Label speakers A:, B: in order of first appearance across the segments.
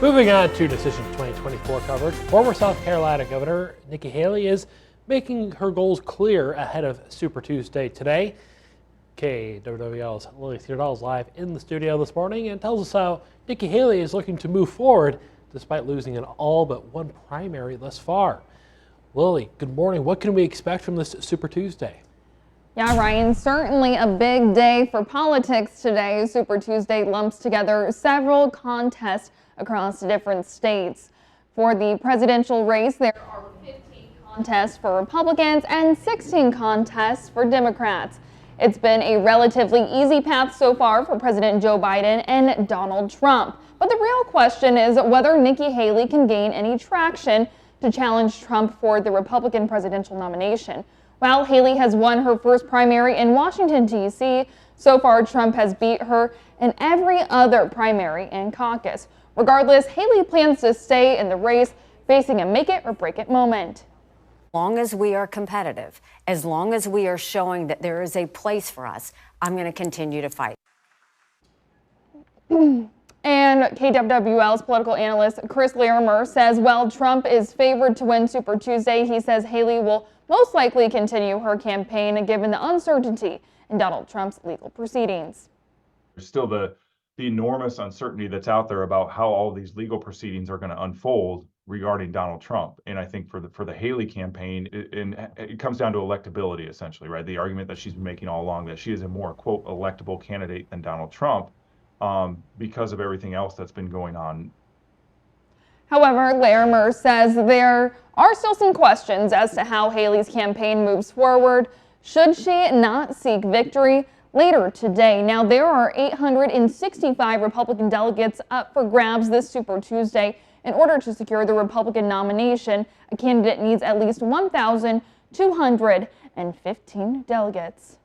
A: Moving on to Decision 2024 coverage, former South Carolina Governor Nikki Haley is making her goals clear ahead of Super Tuesday today. KWWL's Lily Theodore is live in the studio this morning and tells us how Nikki Haley is looking to move forward despite losing in all but one primary thus far. Lily, good morning. What can we expect from this Super Tuesday?
B: Yeah, Ryan, certainly a big day for politics today. Super Tuesday lumps together several contests across different states. For the presidential race, there are 15 contests for Republicans and 16 contests for Democrats. It's been a relatively easy path so far for President Joe Biden and Donald Trump. But the real question is whether Nikki Haley can gain any traction to challenge Trump for the Republican presidential nomination. While Haley has won her first primary in Washington, D.C., so far Trump has beat her in every other primary and caucus. Regardless, Haley plans to stay in the race, facing a make it or break it moment.
C: As long as we are competitive, as long as we are showing that there is a place for us, I'm going to continue to fight.
B: And KWWL's political analyst Chris Larimer says while Trump is favored to win Super Tuesday, he says Haley will most likely continue her campaign given the uncertainty in Donald Trump's legal proceedings.
D: There's still the enormous uncertainty that's out there about how all these legal proceedings are going to unfold regarding Donald Trump. And I think for the Haley campaign, it comes down to electability, essentially, right? The argument that she's been making all along that she is a more, quote, electable candidate than Donald Trump because of everything else that's been going on.
B: However, Larimer says there are still some questions as to how Haley's campaign moves forward should she not seek victory later today. Now, there are 865 Republican delegates up for grabs this Super Tuesday. In order to secure the Republican nomination, a candidate needs at least 1,215 delegates.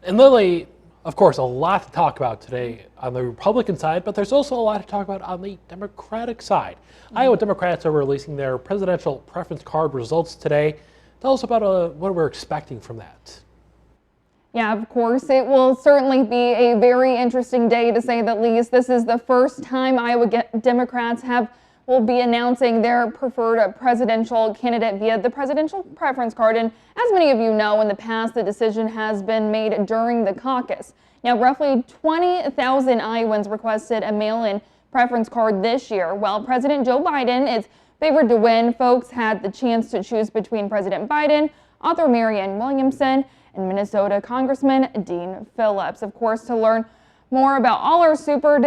A: And Lily, of course, a lot to talk about today on the Republican side, but there's also a lot to talk about on the Democratic side. Iowa Democrats are releasing their presidential preference card results today. Tell us about what we're expecting from that.
B: Yeah, of course, it will certainly be a very interesting day, to say the least. This is the first time Iowa Democrats will be announcing their preferred presidential candidate via the presidential preference card. And as many of you know, in the past, the decision has been made during the caucus. Now, roughly 20,000 Iowans requested a mail-in preference card this year. While President Joe Biden is favored to win, folks had the chance to choose between President Biden, author Marianne Williamson, and Minnesota Congressman Dean Phillips. Of course, to learn more about all our Super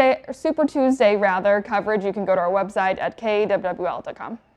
B: Tuesday coverage, you can go to our website at kwwl.com.